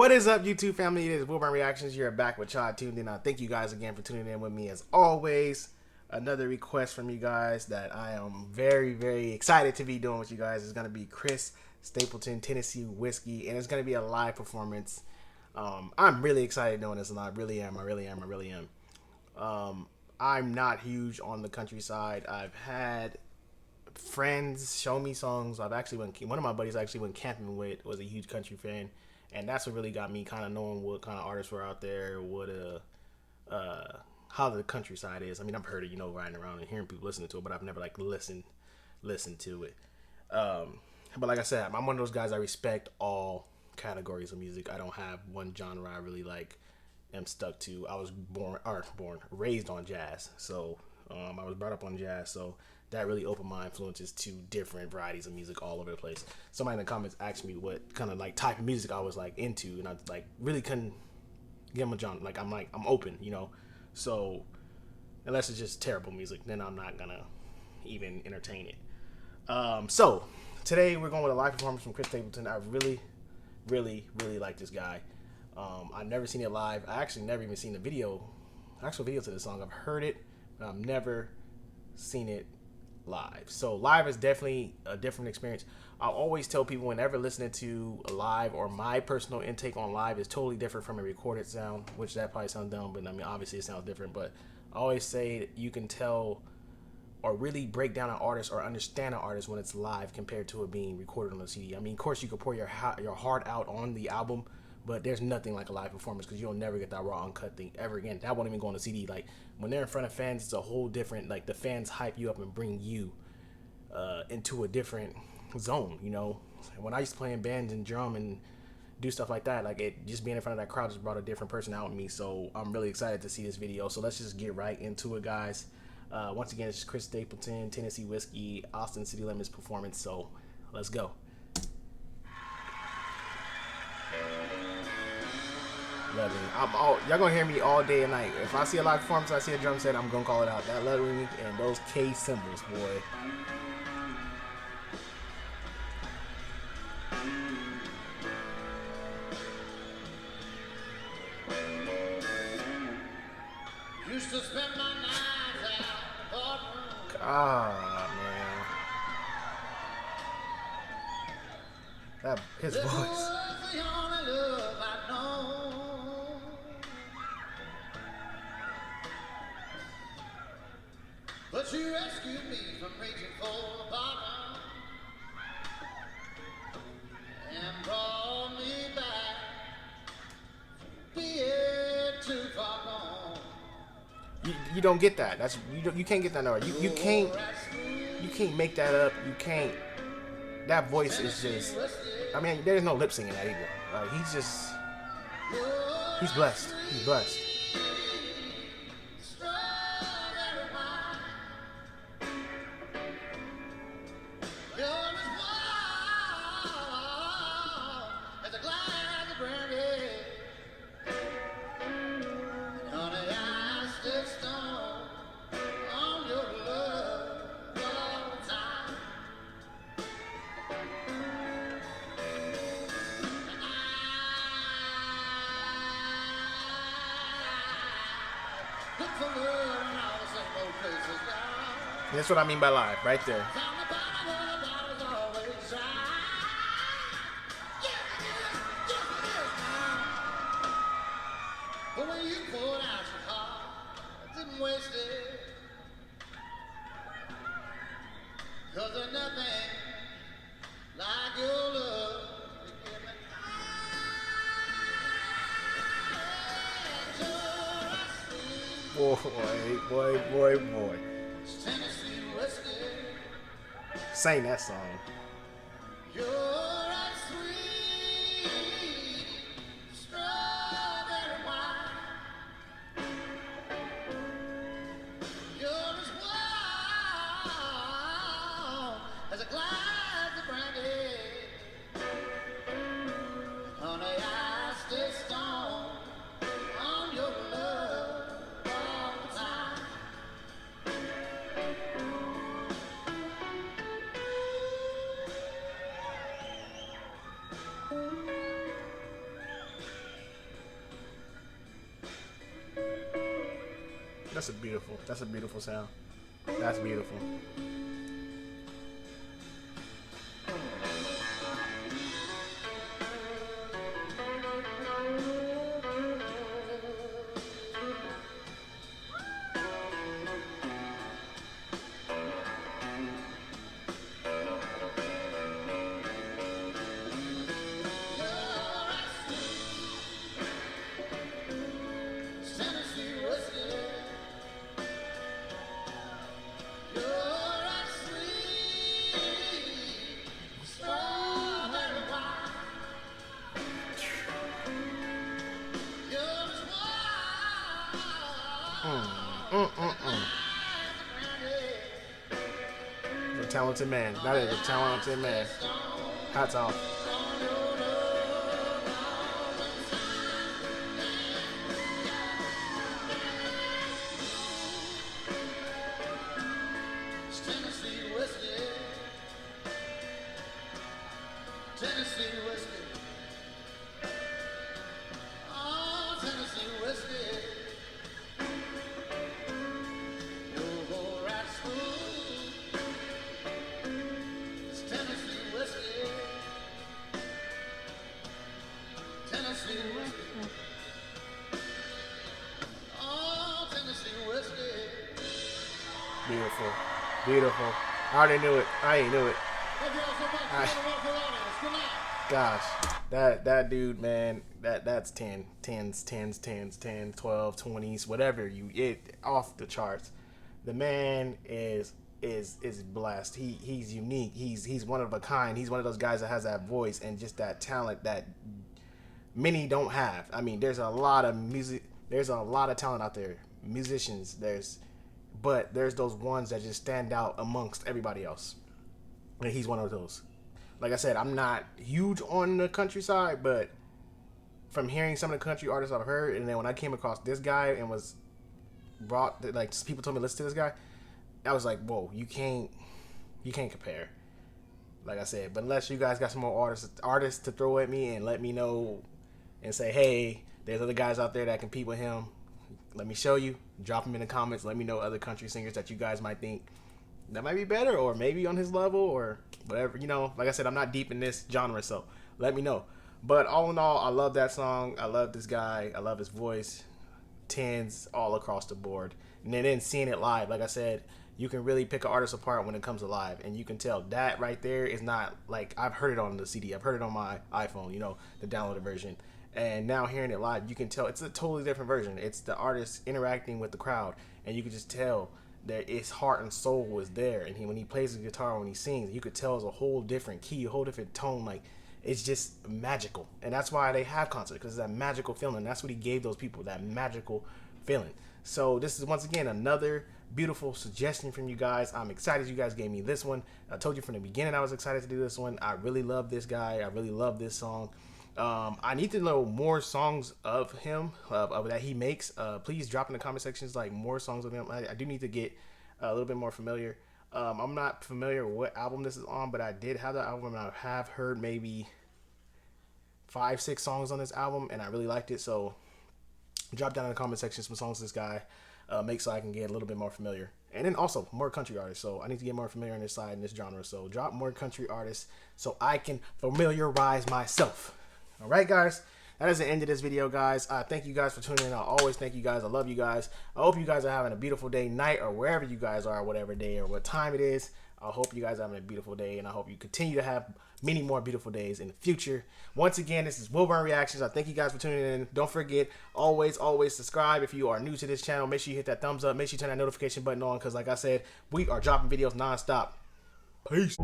What is up, YouTube family? It is WILBURN Reactions. You're back with Chad tuned in. Thank you guys again for tuning in with me as always. Another request from you guys that I am very, very excited to be doing with you guys is going to be Chris Stapleton Tennessee Whiskey, and it's going to be a live performance. I'm really excited doing this, and I really am. I'm not huge on the countryside. I've had friends show me songs. One of my buddies actually went camping with, was a huge country fan, and that's what really got me kind of knowing what kind of artists were out there, how the countryside is. I mean, I've heard it, riding around and hearing people listening to it, but I've never listened to it. But like I said, I'm one of those guys. I respect all categories of music. I don't have one genre I really am stuck to. I was raised on jazz, so I was brought up on jazz, so that really opened my influences to different varieties of music all over the place. Somebody in the comments asked me what kind of type of music I was into, and I really couldn't give them a genre. I'm open, So unless it's just terrible music, then I'm not gonna even entertain it. So today we're going with a live performance from Chris Stapleton. I really, really, really like this guy. I've never seen it live. I actually never even seen the actual video to this song. I've heard it, but I've never seen it live. So live is definitely a different experience. I always tell people whenever listening to a live, or my personal intake on live is totally different from a recorded sound, which that probably sounds dumb, but I mean obviously it sounds different. But I always say you can tell or really break down an artist or understand an artist when it's live compared to it being recorded on a CD. I mean, of course you can pour your heart out on the album, but there's nothing like a live performance, because you'll never get that raw uncut thing ever again. That won't even go on a CD. When they're in front of fans, it's a whole different, the fans hype you up and bring you into a different zone, When I used to play in bands and drum and do stuff like that, just being in front of that crowd just brought a different person out in me. So I'm really excited to see this video. So let's just get right into it, guys. Once again, it's Chris Stapleton Tennessee Whiskey Austin City Limits performance. So let's go. Love it. Y'all gonna hear me all day and night. If I see a live performance, I see a drum set, I'm gonna call it out. That lettering and those K symbols, boy. Used to spend my nights out. God, man. His voice. But you rescued me from reaching for the bottom and brought me back from being too far gone. You don't get that. You can't get that nowhere. You can't make that up. You can't. That voice is just. I mean, there's no lip singing that either. He's blessed. He's blessed. That's what I mean by live, right there. But when you poured out your heart, I didn't waste it. 'Cause there's nothing like your love. Boy. Tennessee whiskey. Sing that song. You're a sweet strawberry wine. You're as warm as a glass of brandy. Honey, I stay strong on your love all the time. That's a beautiful sound. That's beautiful. Tennessee whiskey. You're a sweet strawberry wine. You're as warm. A talented man. That is a talented man. Hats off. Tennessee whiskey. Tennessee whiskey. Oh, Tennessee whiskey. You'll go right smooth. It's Tennessee whiskey. Tennessee whiskey. Oh, Tennessee whiskey. Beautiful. Beautiful. I already knew it. I ain't knew it. Thank you all so much. I- Good night. Gosh, that dude, man, that's 10s, 12, 20s, whatever off the charts. The man is blessed. He's unique. He's one of a kind. He's one of those guys that has that voice and just that talent that many don't have. I mean, there's a lot of music. There's a lot of talent out there. Musicians, but there's those ones that just stand out amongst everybody else. And he's one of those. Like I said, I'm not huge on the countryside, but from hearing some of the country artists I've heard, and then when I came across this guy and was brought, like, people told me to listen to this guy, I was like, whoa, you can't compare. Like I said, but unless you guys got some more artists to throw at me and let me know and say, hey, there's other guys out there that compete with him, let me show you. Drop them in the comments. Let me know other country singers that you guys might think that might be better, or maybe on his level, or whatever. You know, like I said, I'm not deep in this genre, so let me know. But all in all, I love that song. I love this guy. I love his voice. 10s all across the board. And then seeing it live, like I said, you can really pick an artist apart when it comes to live, and you can tell that right there is not like, I've heard it on the CD, I've heard it on my iPhone, you know, the downloaded version. And now hearing it live, you can tell it's a totally different version. It's the artist interacting with the crowd, and you can just tell that his heart and soul is there. And when he plays the guitar, when he sings, you could tell it's a whole different key, a whole different tone. Like, it's just magical. And that's why they have concerts, because it's that magical feeling. That's what he gave those people, that magical feeling. So this is, once again, another beautiful suggestion from you guys. I'm excited you guys gave me this one. I told you from the beginning I was excited to do this one. I really love this guy. I really love this song. I need to know more songs of him, of that he makes. Please drop in the comment sections, like, more songs of him. I do need to get a little bit more familiar. I'm not familiar with what album this is on, but I did have that album, and I have heard maybe 5-6 songs on this album, and I really liked it. So drop down in the comment section some songs this guy makes, so I can get a little bit more familiar. And then also more country artists, so I need to get more familiar on this side, in this genre. So drop more country artists so I can familiarize myself. All right, guys, that is the end of this video, guys. Thank you guys for tuning in. I always thank you guys. I love you guys. I hope you guys are having a beautiful day, night, or wherever you guys are, whatever day or what time it is. I hope you guys are having a beautiful day, and I hope you continue to have many more beautiful days in the future. Once again, this is WILBURN Reactions. I thank you guys for tuning in. Don't forget, always subscribe. If you are new to this channel, make sure you hit that thumbs up. Make sure you turn that notification button on, because like I said, we are dropping videos nonstop. Peace.